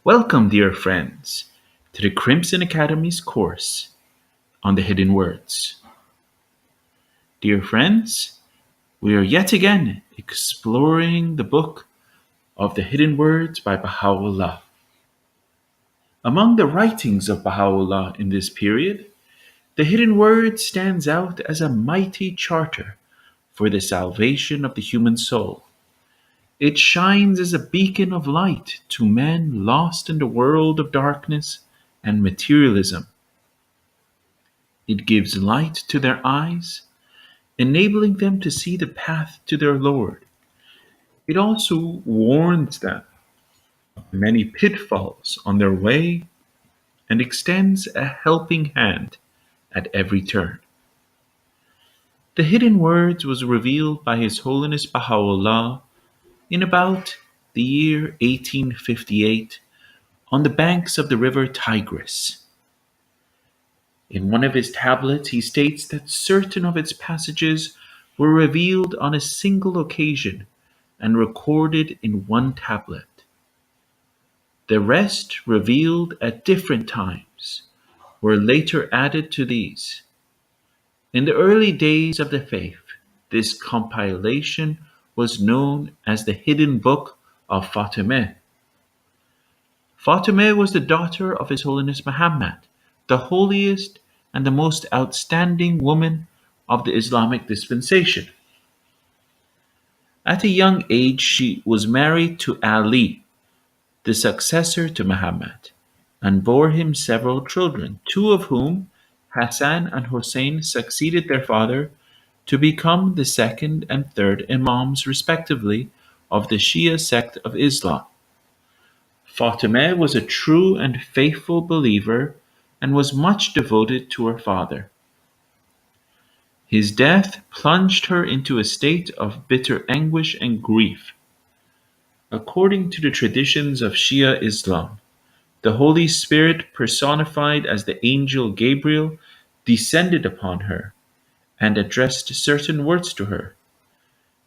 Welcome, dear friends, to the Crimson Academy's course on the hidden words. Dear friends, we are yet again exploring the book of the hidden words by Bahá'u'lláh. Among the writings of Bahá'u'lláh in this period, the hidden word stands out as a mighty charter for the salvation of the human soul. It shines as a beacon of light to men lost in the world of darkness and materialism. It gives light to their eyes, enabling them to see the path to their Lord. It also warns them of many pitfalls on their way and extends a helping hand at every turn. The hidden words was revealed by His Holiness Baha'u'lláh in about the year 1858 on the banks of the river Tigris. In one of his tablets, he states that certain of its passages were revealed on a single occasion and recorded in one tablet. The rest, revealed at different times, were later added to these. In the early days of the faith, this compilation was known as the Hidden Book of Fatimeh. Fatimeh was the daughter of His Holiness Muhammad, the holiest and the most outstanding woman of the Islamic dispensation. At a young age, she was married to Ali, the successor to Muhammad, and bore him several children, two of whom, Hassan and Hussein, succeeded their father to become the second and third imams, respectively, of the Shia sect of Islam. Fatimeh was a true and faithful believer and was much devoted to her father. His death plunged her into a state of bitter anguish and grief. According to the traditions of Shia Islam, the Holy Spirit, personified as the angel Gabriel, descended upon her and addressed certain words to her.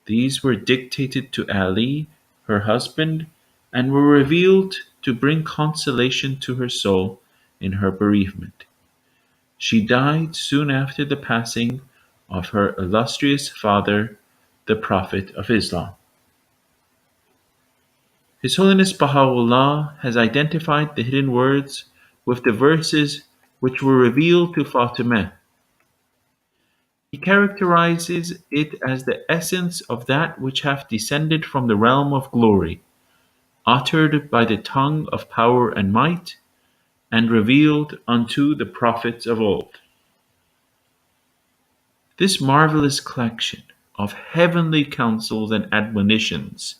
These were dictated to Ali, her husband, and were revealed to bring consolation to her soul in her bereavement. She died soon after the passing of her illustrious father, the Prophet of Islam. His Holiness Baha'u'lláh has identified the hidden words with the verses which were revealed to Fatimeh. He characterizes it as the essence of that which hath descended from the realm of glory, uttered by the tongue of power and might, and revealed unto the prophets of old. This marvelous collection of heavenly counsels and admonitions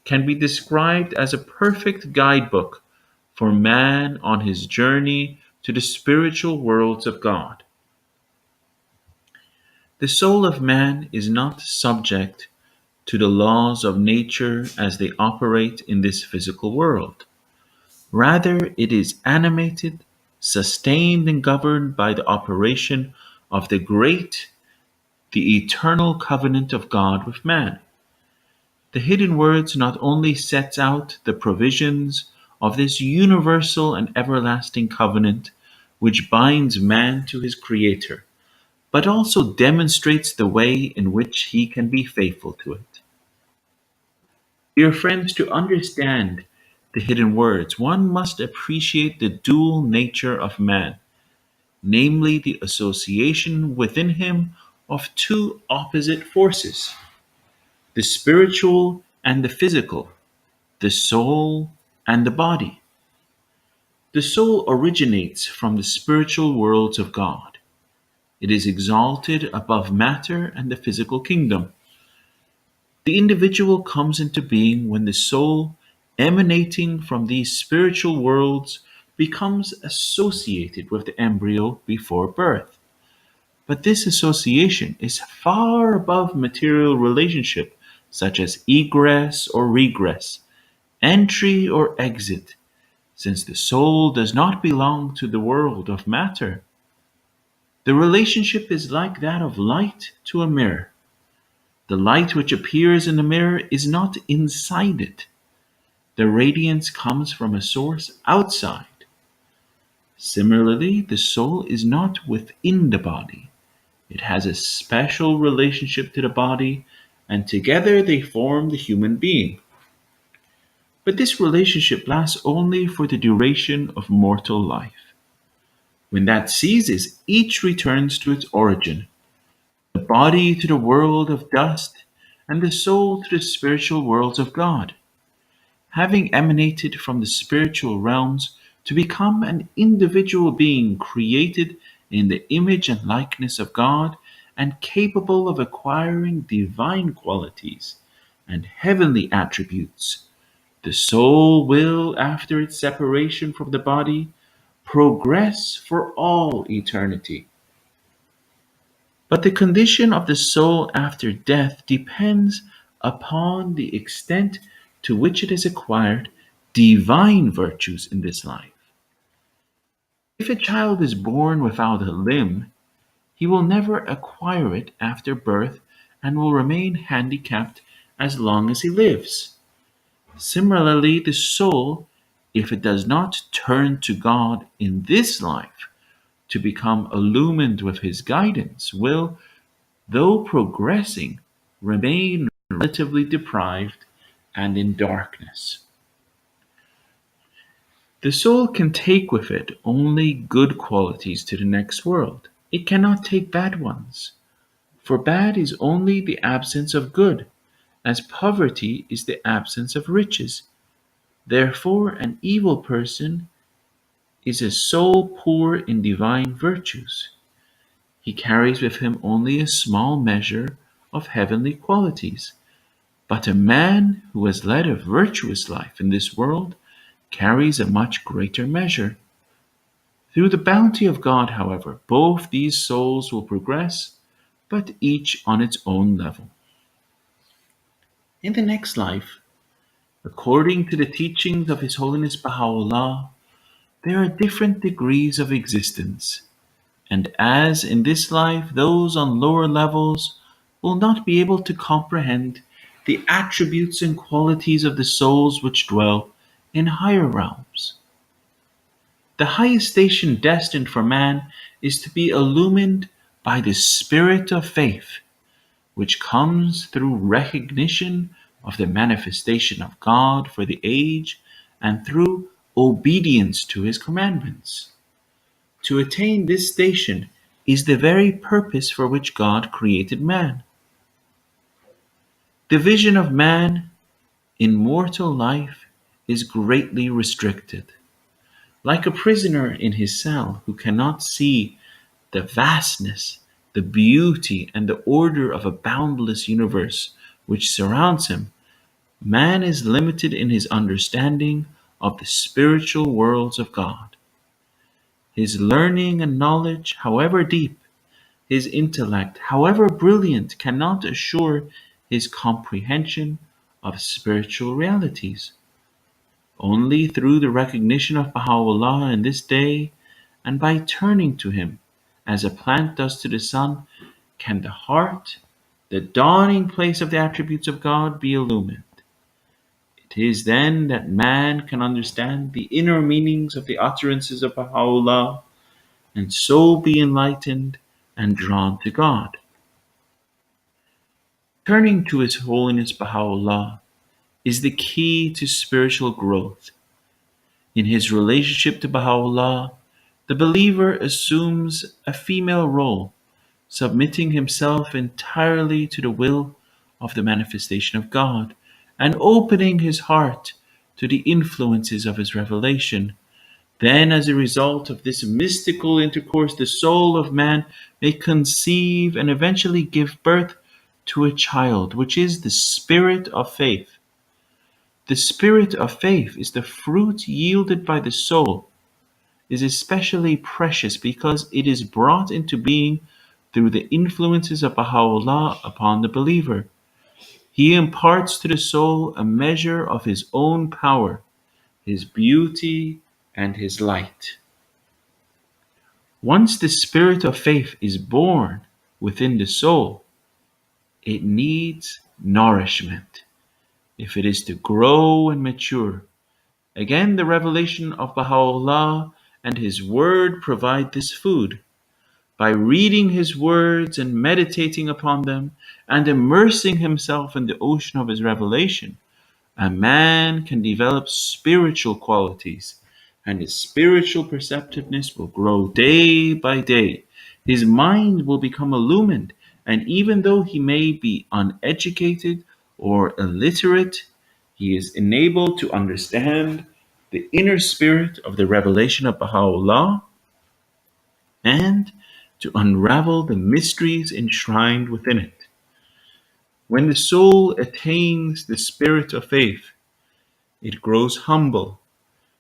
can be described as a perfect guidebook for man on his journey to the spiritual worlds of God. The soul of man is not subject to the laws of nature as they operate in this physical world. Rather, it is animated, sustained, and governed by the operation of the great, the eternal covenant of God with man. The hidden words not only sets out the provisions of this universal and everlasting covenant which binds man to his Creator, but also demonstrates the way in which he can be faithful to it. Dear friends, to understand the hidden words, one must appreciate the dual nature of man, namely the association within him of two opposite forces, the spiritual and the physical, the soul and the body. The soul originates from the spiritual worlds of God. It is exalted above matter and the physical kingdom. The individual comes into being when the soul, emanating from these spiritual worlds, becomes associated with the embryo before birth. But this association is far above material relationship, such as egress or regress, entry or exit, since the soul does not belong to the world of matter. The relationship is like that of light to a mirror. The light which appears in the mirror is not inside it. The radiance comes from a source outside. Similarly, the soul is not within the body. It has a special relationship to the body, and together they form the human being. But this relationship lasts only for the duration of mortal life. When that ceases, each returns to its origin, the body to the world of dust, and the soul to the spiritual worlds of God, having emanated from the spiritual realms to become an individual being created in the image and likeness of God and capable of acquiring divine qualities and heavenly attributes. The soul will, after its separation from the body, progress for all eternity. But the condition of the soul after death depends upon the extent to which it has acquired divine virtues in this life. If a child is born without a limb, he will never acquire it after birth and will remain handicapped as long as he lives. Similarly, the soul, if it does not turn to God in this life to become illumined with his guidance, will, though progressing, remain relatively deprived and in darkness. The soul can take with it only good qualities to the next world. It cannot take bad ones, for bad is only the absence of good, as poverty is the absence of riches. Therefore, an evil person is a soul poor in divine virtues. He carries with him only a small measure of heavenly qualities. But a man who has led a virtuous life in this world carries a much greater measure. Through the bounty of God, however, both these souls will progress, but each on its own level. In the next life, according to the teachings of His Holiness Bahá'u'lláh, there are different degrees of existence, and as in this life those on lower levels will not be able to comprehend the attributes and qualities of the souls which dwell in higher realms. The highest station destined for man is to be illumined by the spirit of faith, which comes through recognition of the manifestation of God for the age and through obedience to his commandments. To attain this station is the very purpose for which God created man. The vision of man in mortal life is greatly restricted. Like a prisoner in his cell who cannot see the vastness, the beauty, and the order of a boundless universe which surrounds him, man is limited in his understanding of the spiritual worlds of God. His learning and knowledge, however deep, his intellect, however brilliant, cannot assure his comprehension of spiritual realities. Only through the recognition of Baha'u'lláh in this day, and by turning to him, as a plant does to the sun, can the heart, the dawning place of the attributes of God, be illumined. It is then that man can understand the inner meanings of the utterances of Baha'u'lláh, and so be enlightened and drawn to God. Turning to His Holiness Baha'u'lláh is the key to spiritual growth. In his relationship to Baha'u'lláh, the believer assumes a female role, submitting himself entirely to the will of the manifestation of God, and opening his heart to the influences of his revelation. Then, as a result of this mystical intercourse, the soul of man may conceive and eventually give birth to a child, which is the spirit of faith. The spirit of faith is the fruit yielded by the soul, is especially precious because it is brought into being through the influences of Baha'u'lláh upon the believer. He imparts to the soul a measure of his own power, his beauty, and his light. Once the spirit of faith is born within the soul, it needs nourishment. if it is to grow and mature. Again, the revelation of Baha'u'lláh and his word provide this food. By reading his words and meditating upon them and immersing himself in the ocean of his revelation, a man can develop spiritual qualities, and his spiritual perceptiveness will grow day by day. His mind will become illumined, and even though he may be uneducated or illiterate, he is enabled to understand the inner spirit of the revelation of Baha'u'lláh and to unravel the mysteries enshrined within it. When the soul attains the spirit of faith, it grows humble.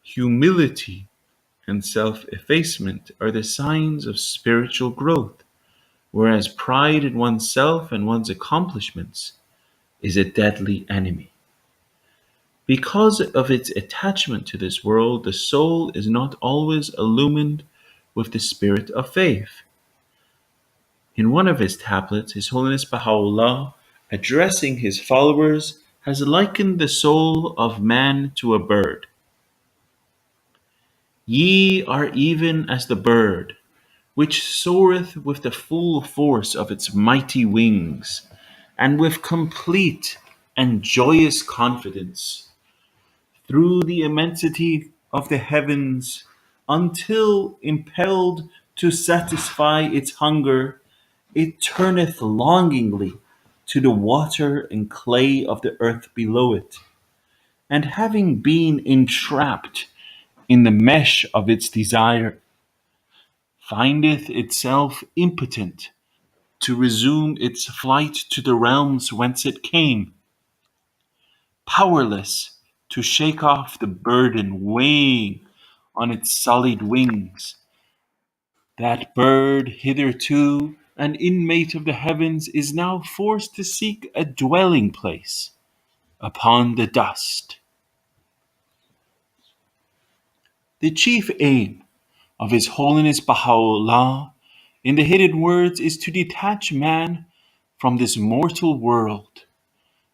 Humility and self effacement are the signs of spiritual growth, whereas pride in oneself and one's accomplishments is a deadly enemy. Because of its attachment to this world, the soul is not always illumined with the spirit of faith. In one of his tablets, His Holiness Baha'u'lláh, addressing his followers, has likened the soul of man to a bird. Ye are even as the bird, which soareth with the full force of its mighty wings, and with complete and joyous confidence, through the immensity of the heavens, until, impelled to satisfy its hunger, it turneth longingly to the water and clay of the earth below it, and having been entrapped in the mesh of its desire, findeth itself impotent to resume its flight to the realms whence it came, powerless to shake off the burden weighing on its sullied wings. That bird, hitherto an inmate of the heavens, is now forced to seek a dwelling place upon the dust. The chief aim of His Holiness Baha'u'lláh in the hidden words is to detach man from this mortal world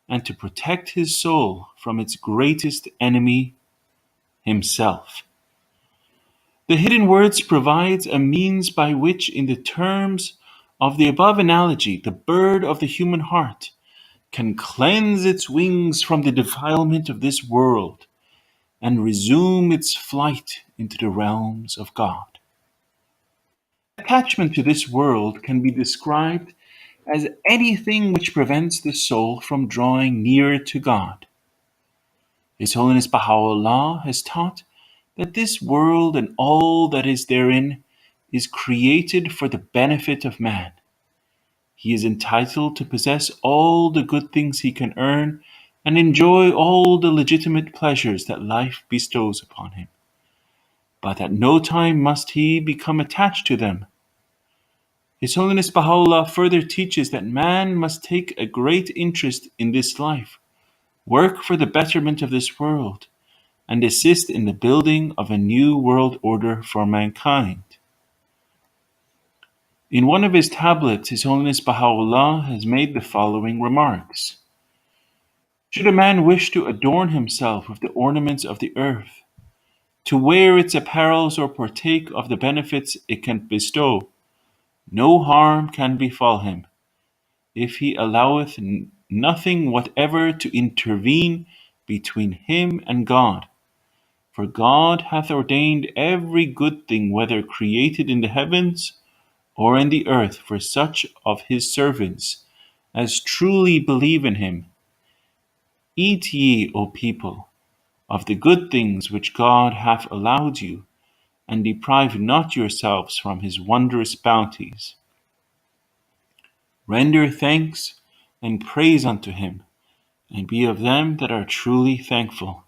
and to protect his soul from its greatest enemy, himself. The hidden words provides a means by which, in the terms of the above analogy, the bird of the human heart can cleanse its wings from the defilement of this world and resume its flight into the realms of God. Attachment to this world can be described as anything which prevents the soul from drawing nearer to God. His Holiness Baha'u'lláh has taught that this world and all that is therein is created for the benefit of man. He is entitled to possess all the good things he can earn and enjoy all the legitimate pleasures that life bestows upon him. But at no time must he become attached to them. His Holiness Baha'u'lláh further teaches that man must take a great interest in this life, work for the betterment of this world, and assist in the building of a new world order for mankind. In one of his tablets, His Holiness Baha'u'lláh has made the following remarks. Should a man wish to adorn himself with the ornaments of the earth, to wear its apparels or partake of the benefits it can bestow, no harm can befall him, if he alloweth nothing whatever to intervene between him and God. For God hath ordained every good thing, whether created in the heavens or in the earth, for such of his servants as truly believe in him. Eat ye, O people, of the good things which God hath allowed you, and deprive not yourselves from his wondrous bounties. Render thanks and praise unto him, and be of them that are truly thankful.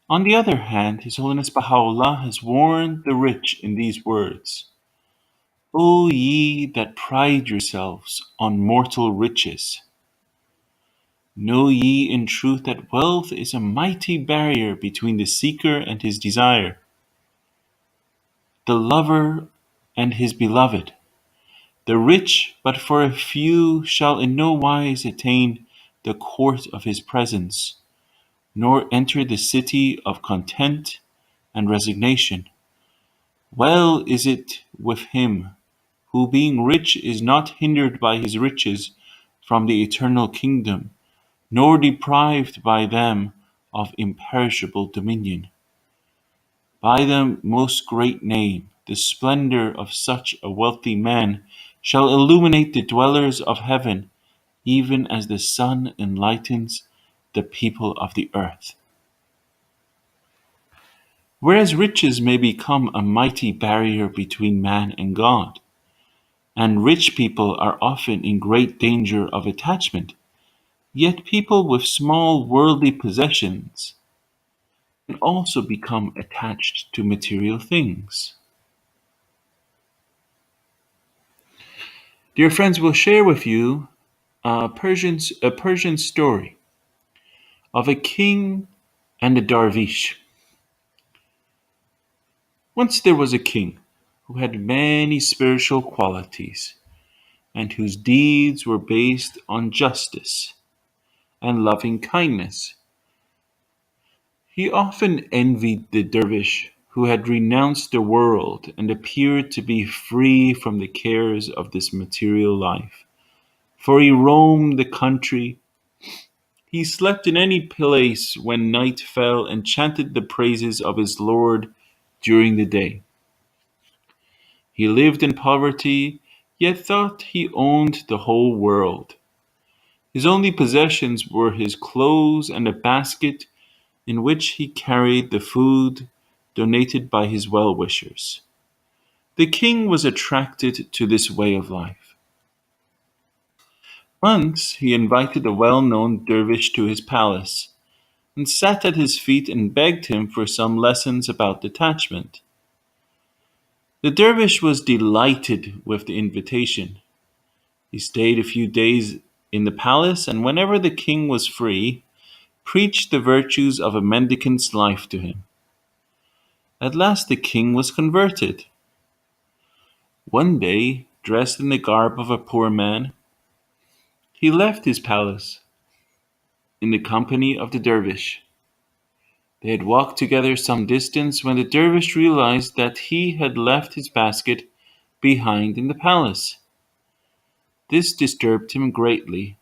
On the other hand, His Holiness Baha'u'lláh has warned the rich in these words. O ye that pride yourselves on mortal riches, know ye in truth that wealth is a mighty barrier between the seeker and his desire, the lover and his beloved. The rich, but for a few, shall in no wise attain the court of his presence, nor enter the city of content and resignation. Well is it with him who being rich is not hindered by his riches from the eternal kingdom, nor deprived by them of imperishable dominion. By the most great name, the splendor of such a wealthy man shall illuminate the dwellers of heaven, even as the sun enlightens the people of the earth. Whereas riches may become a mighty barrier between man and God, and rich people are often in great danger of attachment, yet people with small worldly possessions can also become attached to material things. Dear friends, we'll share with you a Persian story of a king and a dervish. Once there was a king who had many spiritual qualities and whose deeds were based on justice and loving kindness. He often envied the dervish who had renounced the world and appeared to be free from the cares of this material life. For he roamed the country, he slept in any place when night fell, and chanted the praises of his Lord during the day. He lived in poverty, yet thought he owned the whole world. His only possessions were his clothes and a basket in which he carried the food donated by his well-wishers. The king was attracted to this way of life. Once he invited a well-known dervish to his palace and sat at his feet and begged him for some lessons about detachment. The dervish was delighted with the invitation. He stayed a few days in the palace, and whenever the king was free, preached the virtues of a mendicant's life to him. At last the king was converted. One day, dressed in the garb of a poor man, he left his palace in the company of the dervish. They had walked together some distance when the dervish realized that he had left his basket behind in the palace. This disturbed him greatly,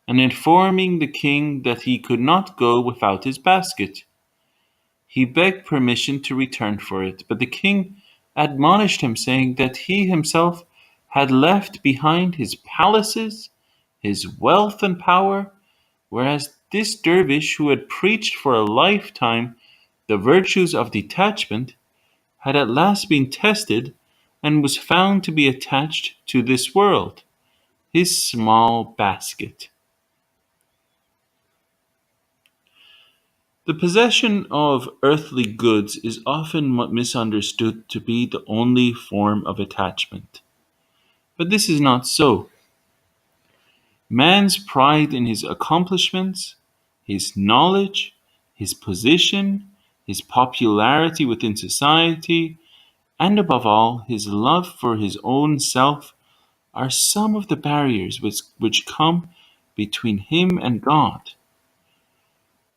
and informing the king that he could not go without his basket, he begged permission to return for it, but the king admonished him, saying that he himself had left behind his palaces, his wealth and power, whereas this dervish, who had preached for a lifetime the virtues of detachment, had at last been tested and was found to be attached to this world, his small basket. The possession of earthly goods is often misunderstood to be the only form of attachment. But this is not so. Man's pride in his accomplishments, his knowledge, his position, his popularity within society, and above all, his love for his own self are some of the barriers which come between him and God.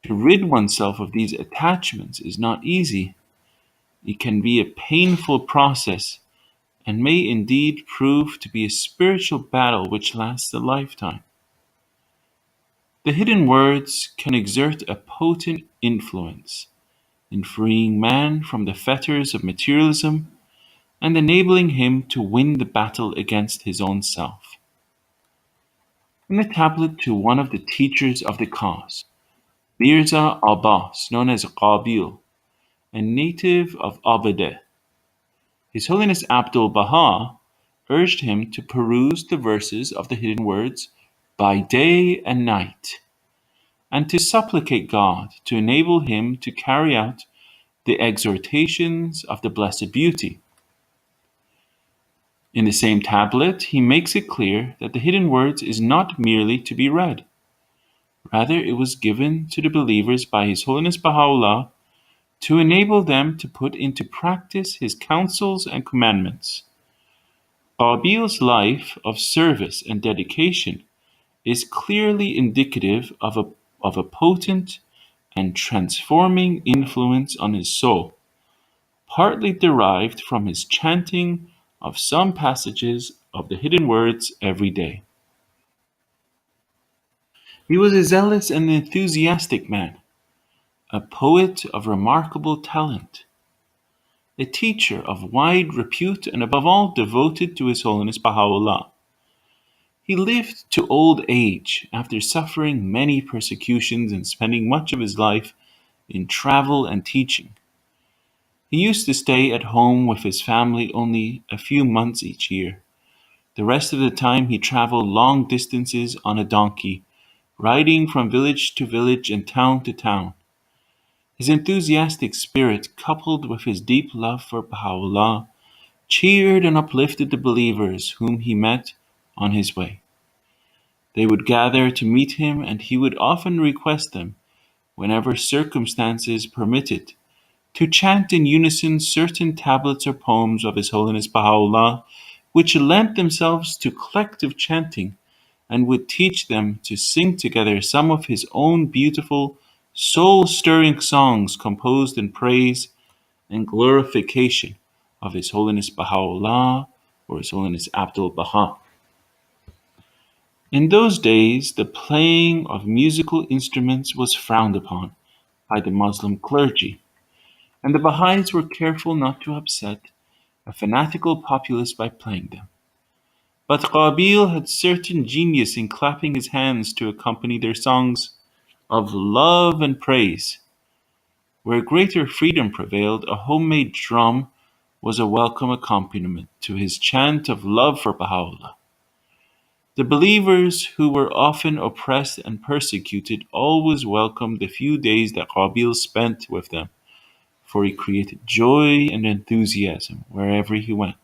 To rid oneself of these attachments is not easy. It can be a painful process and may indeed prove to be a spiritual battle which lasts a lifetime. The hidden words can exert a potent influence in freeing man from the fetters of materialism and enabling him to win the battle against his own self. In a tablet to one of the teachers of the cause, Mirza Abbas, known as Qabil, a native of Abadeh, His Holiness Abdul Baha urged him to peruse the verses of the hidden words by day and night, and to supplicate God to enable him to carry out the exhortations of the Blessed Beauty. In the same tablet, he makes it clear that the hidden words is not merely to be read. Rather, it was given to the believers by His Holiness Bahá'u'lláh to enable them to put into practice his counsels and commandments. Qabil's life of service and dedication is clearly indicative of a potent and transforming influence on his soul, partly derived from his chanting of some passages of the hidden words every day. He was a zealous and enthusiastic man, a poet of remarkable talent, a teacher of wide repute, and above all devoted to His Holiness Bahá'u'lláh. He lived to old age after suffering many persecutions and spending much of his life in travel and teaching. He used to stay at home with his family only a few months each year. The rest of the time he traveled long distances on a donkey, riding from village to village and town to town. His enthusiastic spirit, coupled with his deep love for Baha'u'llah, cheered and uplifted the believers whom he met on his way. They would gather to meet him, and he would often request them, whenever circumstances permitted, to chant in unison certain tablets or poems of His Holiness Baha'u'llah, which lent themselves to collective chanting, and would teach them to sing together some of his own beautiful, soul-stirring songs composed in praise and glorification of His Holiness Baha'u'llah or His Holiness Abdul Baha. In those days, the playing of musical instruments was frowned upon by the Muslim clergy, and the Baha'is were careful not to upset a fanatical populace by playing them. But Qabil had certain genius in clapping his hands to accompany their songs of love and praise. Where greater freedom prevailed, a homemade drum was a welcome accompaniment to his chant of love for Baha'u'llah. The believers, who were often oppressed and persecuted, always welcomed the few days that Qabil spent with them, for he created joy and enthusiasm wherever he went.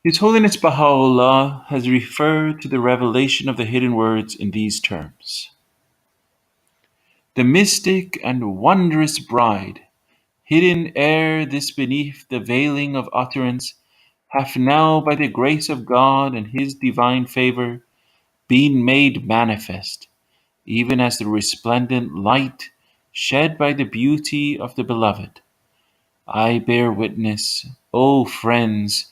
His Holiness Baha'u'lláh has referred to the revelation of the hidden words in these terms: "The mystic and wondrous bride, hidden ere this beneath the veiling of utterance, hath now by the grace of God and His divine favor been made manifest, even as the resplendent light shed by the beauty of the Beloved. I bear witness, O friends,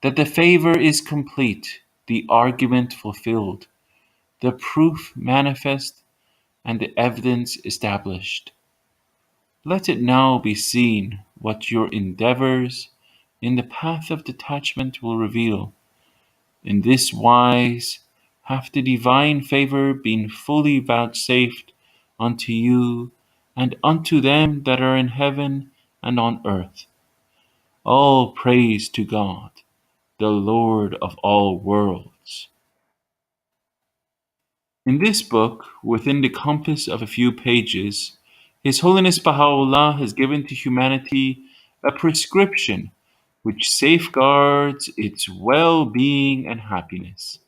that the favor is complete, the argument fulfilled, the proof manifest, and the evidence established. Let it now be seen what your endeavors in the path of detachment will reveal. In this wise hath the divine favor been fully vouchsafed unto you and unto them that are in heaven and on earth. All praise to God, the Lord of all worlds." In this book, within the compass of a few pages, His Holiness Baha'u'lláh has given to humanity a prescription which safeguards its well-being and happiness.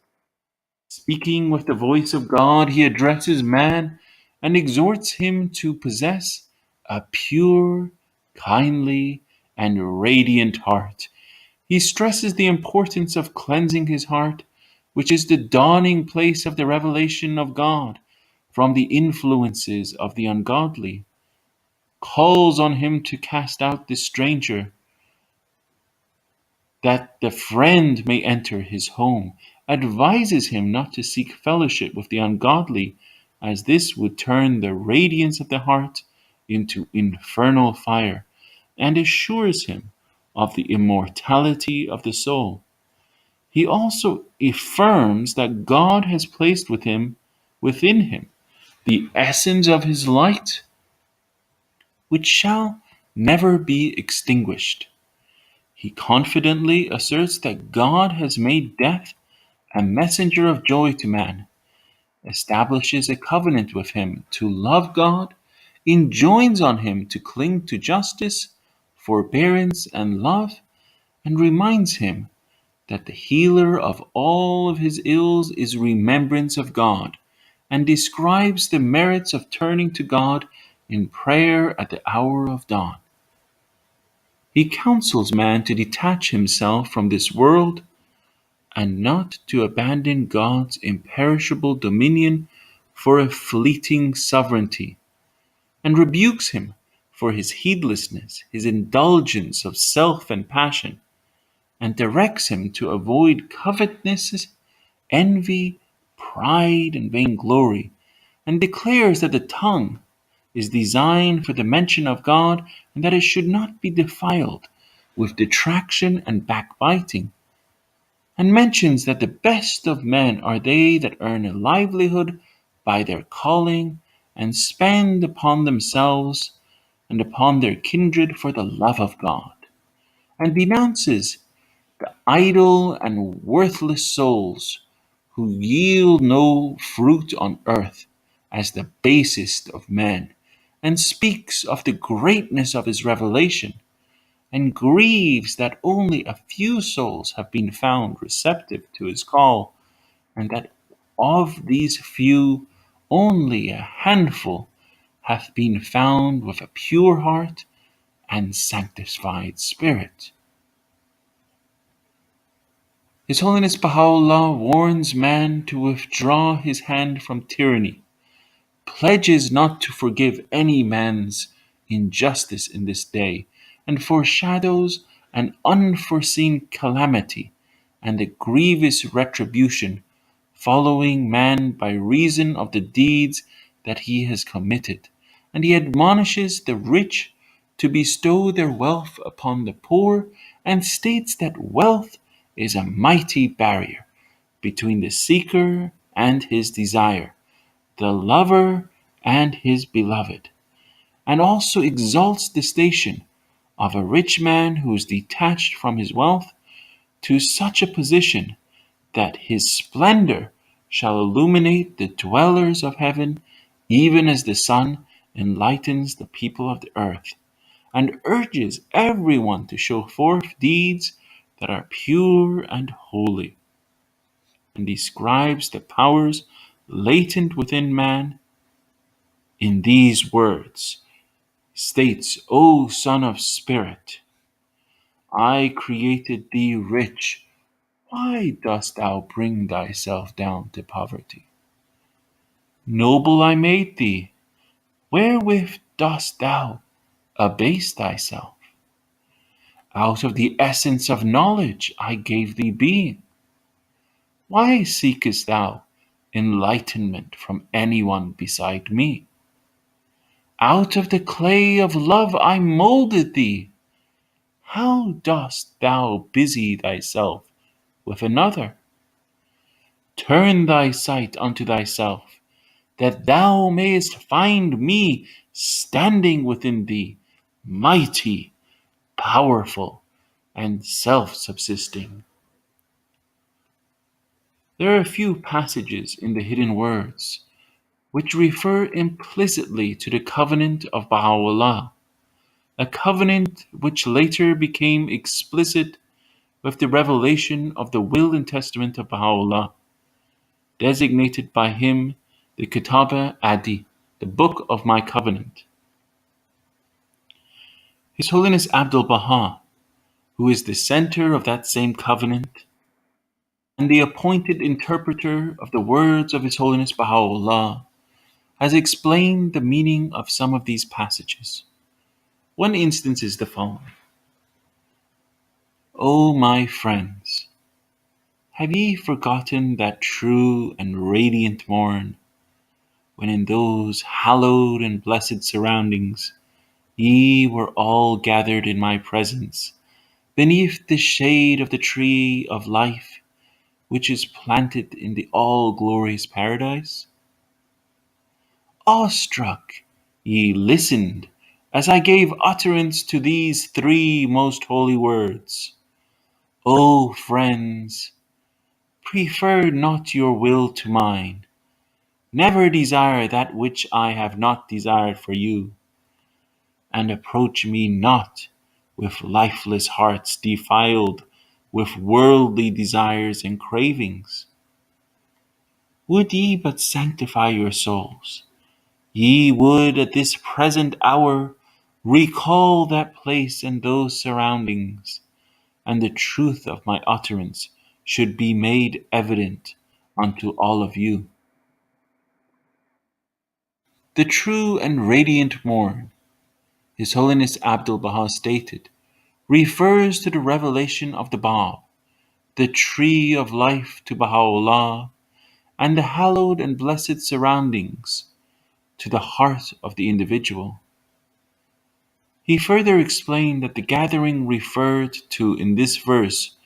Speaking with the voice of God, he addresses man and exhorts him to possess a pure, kindly, and radiant heart. He stresses the importance of cleansing his heart, which is the dawning place of the revelation of God, from the influences of the ungodly, calls on him to cast out the stranger, that the friend may enter his home, advises him not to seek fellowship with the ungodly, as this would turn the radiance of the heart into infernal fire, and assures him of the immortality of the soul. He also affirms that God has placed within him the essence of his light, which shall never be extinguished. He confidently asserts that God has made death a messenger of joy to man, establishes a covenant with him to love God, enjoins on him to cling to justice, forbearance, and love, and reminds him that the healer of all of his ills is remembrance of God, and describes the merits of turning to God in prayer at the hour of dawn. He counsels man to detach himself from this world and not to abandon God's imperishable dominion for a fleeting sovereignty, and rebukes him for his heedlessness, his indulgence of self and passion, and directs him to avoid covetousness, envy, pride, and vainglory, and declares that the tongue is designed for the mention of God, and that it should not be defiled with detraction and backbiting, and mentions that the best of men are they that earn a livelihood by their calling, and spend upon themselves and upon their kindred for the love of God, and denounces the idle and worthless souls who yield no fruit on earth as the basest of men, and speaks of the greatness of his revelation, and grieves that only a few souls have been found receptive to his call, and that of these few only a handful have been found with a pure heart and sanctified spirit. His Holiness Bahá'u'lláh warns man to withdraw his hand from tyranny, pledges not to forgive any man's injustice in this day, and foreshadows an unforeseen calamity and a grievous retribution following man by reason of the deeds that he has committed. And he admonishes the rich to bestow their wealth upon the poor, and states that wealth is a mighty barrier between the seeker and his desire, the lover and his beloved, and also exalts the station of a rich man who is detached from his wealth to such a position that his splendor shall illuminate the dwellers of heaven, even as the sun enlightens the people of the earth, and urges everyone to show forth deeds that are pure and holy, and describes the powers latent within man in these words. States, O Son of Spirit, I created thee rich. Why dost thou bring thyself down to poverty? Noble I made thee. Wherewith dost thou abase thyself? Out of the essence of knowledge I gave thee being. Why seekest thou enlightenment from anyone beside me? Out of the clay of love I molded thee. How dost thou busy thyself with another? Turn thy sight unto thyself, that thou mayest find me standing within thee, mighty, powerful, and self subsisting. There are a few passages in the hidden words which refer implicitly to the covenant of Baha'u'lláh, a covenant which later became explicit with the revelation of the will and testament of Baha'u'lláh, designated by him the Kitab Adi, the Book of My Covenant. His Holiness Abdul Baha, who is the center of that same covenant and the appointed interpreter of the words of His Holiness Baha'u'lláh, has explained the meaning of some of these passages. One instance is the following. O my friends, have ye forgotten that true and radiant morn, when in those hallowed and blessed surroundings ye were all gathered in my presence, beneath the shade of the tree of life, which is planted in the all-glorious paradise? Awestruck, ye listened as I gave utterance to these three most holy words. O friends, prefer not your will to mine. Never desire that which I have not desired for you, and approach me not with lifeless hearts defiled with worldly desires and cravings. Would ye but sanctify your souls, ye would at this present hour recall that place and those surroundings, and the truth of my utterance should be made evident unto all of you. The true and radiant morn, His Holiness Abdul Baha stated, refers to the revelation of the Bab, the tree of life to Baha'u'lláh, and the hallowed and blessed surroundings to the heart of the individual. He further explained that the gathering referred to in this verse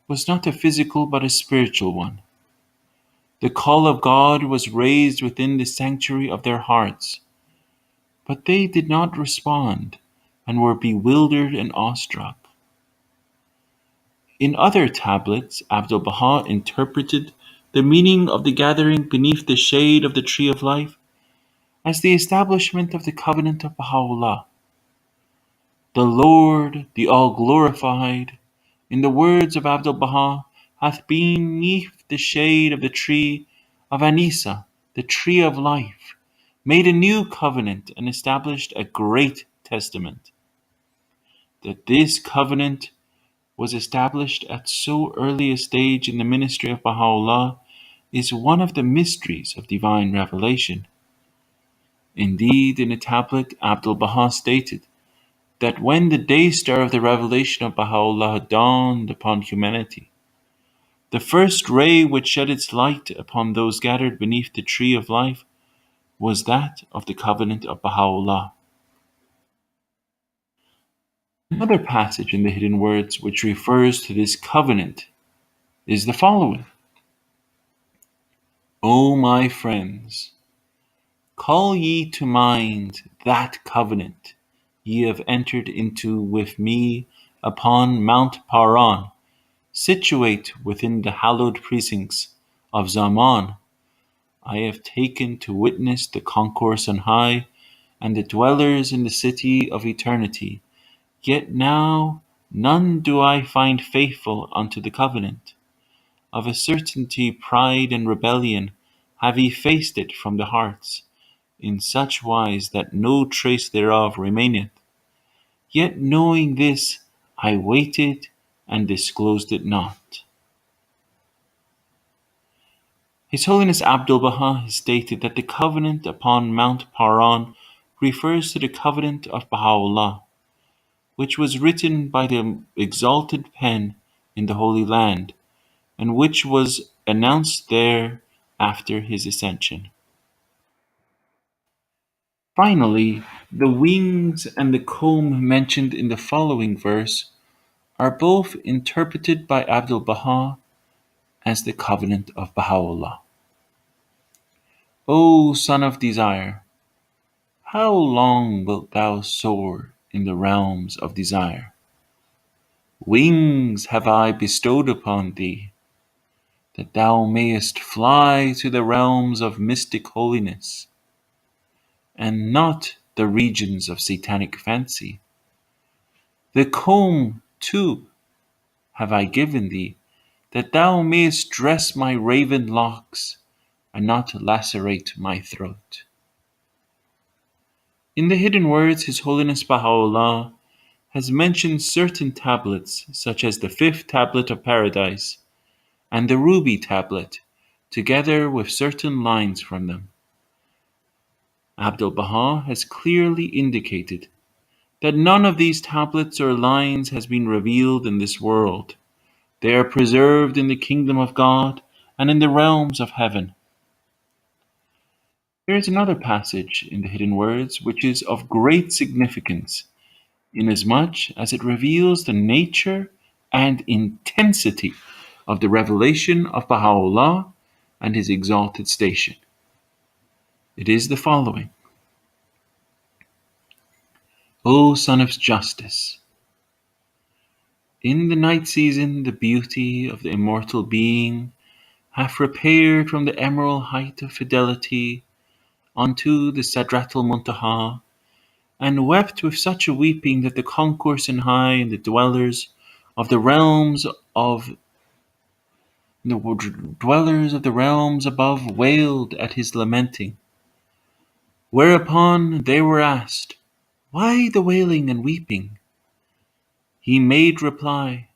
was not a physical but a spiritual one. The call of God was raised within the sanctuary of their hearts, but they did not respond and were bewildered and awestruck. In other tablets, Abdul Baha interpreted the meaning of the gathering beneath the shade of the tree of life as the establishment of the covenant of Baha'u'lláh. The Lord, the All-Glorified, in the words of Abdul Baha, hath been beneath the shade of the tree of Anisa, the tree of life, made a new covenant and established a great testament. That this covenant was established at so early a stage in the ministry of Baha'u'lláh is one of the mysteries of divine revelation. Indeed, in a tablet, Abdul Baha stated that when the day star of the revelation of Baha'u'lláh dawned upon humanity, the first ray which shed its light upon those gathered beneath the tree of life was that of the covenant of Baha'u'lláh. Another passage in the Hidden Words which refers to this covenant is the following: O my friends, call ye to mind that covenant ye have entered into with me upon Mount Paran, situate within the hallowed precincts of Zaman. I have taken to witness the concourse on high and the dwellers in the city of eternity. Yet now none do I find faithful unto the covenant. Of a certainty pride and rebellion have effaced it from the hearts, in such wise that no trace thereof remaineth. Yet knowing this, I waited and disclosed it not. His Holiness Abdul Baha has stated that the covenant upon Mount Paran refers to the covenant of Baha'u'lláh, which was written by the exalted pen in the Holy Land, and which was announced there after his ascension. Finally, the wings and the comb mentioned in the following verse are both interpreted by Abdul Baha as the covenant of Baha'u'lláh. O son of desire, how long wilt thou soar in the realms of desire? Wings have I bestowed upon thee, that thou mayest fly to the realms of mystic holiness, and not the regions of satanic fancy. The comb, too, have I given thee, that thou mayest dress my raven locks, and not lacerate my throat. In the Hidden Words, His Holiness Baha'u'lláh has mentioned certain tablets, such as the fifth tablet of paradise and the ruby tablet, together with certain lines from them. Abdul Baha has clearly indicated that none of these tablets or lines has been revealed in this world. They are preserved in the kingdom of God and in the realms of heaven. There is another passage in the Hidden Words which is of great significance, inasmuch as it reveals the nature and intensity of the revelation of Baha'u'lláh and his exalted station. It is the following: O Son of Justice, in the night season the beauty of the immortal being hath repaired from the emerald height of fidelity unto the Sadratul Muntaha, and wept with such a weeping that the concourse on high and the dwellers of the realms above wailed at his lamenting. Whereupon they were asked, Why the wailing and weeping? He made reply,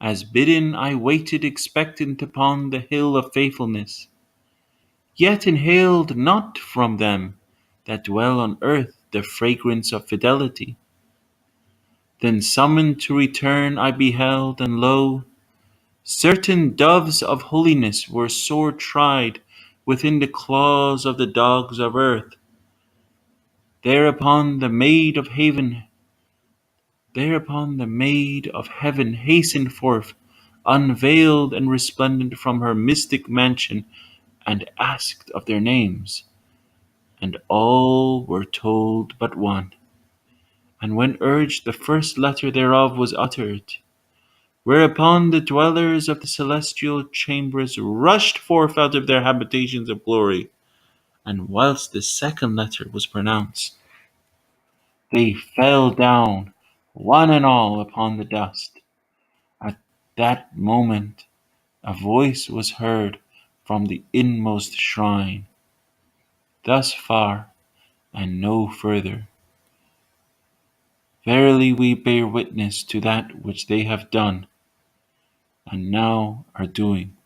As bidden, I waited expectant upon the hill of faithfulness, yet inhaled not from them that dwell on earth the fragrance of fidelity. Then summoned to return I beheld, and lo, certain doves of holiness were sore tried within the claws of the dogs of earth. Thereupon the maid of heaven hastened forth, unveiled and resplendent from her mystic mansion, and asked of their names, and all were told but one. And when urged, the first letter thereof was uttered, whereupon the dwellers of the celestial chambers rushed forth out of their habitations of glory, and whilst the second letter was pronounced, they fell down, one and all, upon the dust. At that moment a voice was heard from the inmost shrine, thus far and no further. Verily we bear witness to that which they have done, and now are doing.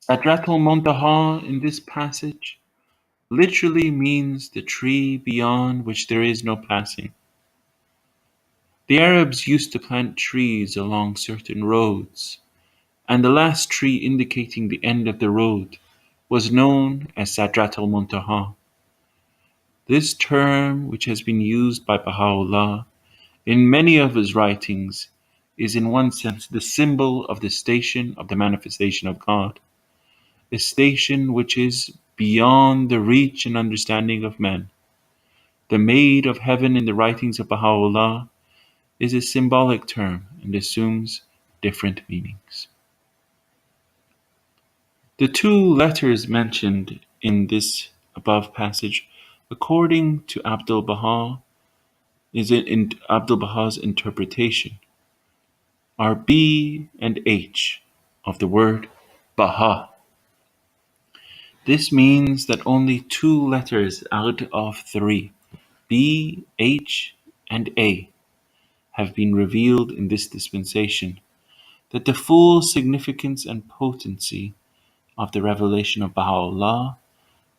Sadratul Muntaha in this passage literally means the tree beyond which there is no passing. The Arabs used to plant trees along certain roads, and the last tree indicating the end of the road was known as Sadratul Muntaha. This term, which has been used by Bahá'u'lláh in many of his writings, is in one sense the symbol of the station of the manifestation of God, a station which is beyond the reach and understanding of men. The Maid of Heaven in the writings of Bahá'u'lláh is a symbolic term and assumes different meanings. The two letters mentioned in this above passage, according to Abdul-Baha, is in Abdul-Baha's interpretation, are B and H of the word Baha. This means that only two letters out of three, B, H, and A, have been revealed in this dispensation, that the full significance and potency of the revelation of Baha'u'lláh,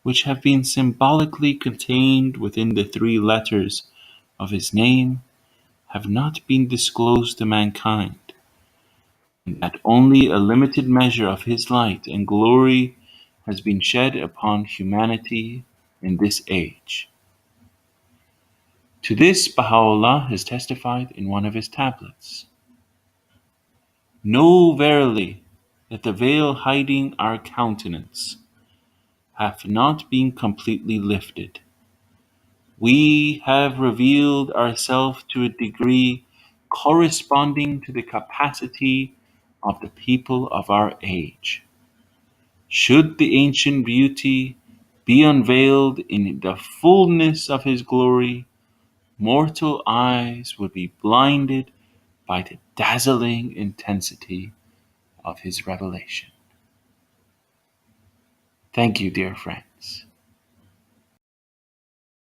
which have been symbolically contained within the three letters of his name, have not been disclosed to mankind, and that only a limited measure of his light and glory has been shed upon humanity in this age. To this Baha'u'lláh has testified in one of his tablets. Know verily that the veil hiding our countenance hath not been completely lifted. We have revealed ourselves to a degree corresponding to the capacity of the people of our age. Should the ancient beauty be unveiled in the fullness of his glory, mortal eyes would be blinded by the dazzling intensity of his revelation. Thank you, dear friends.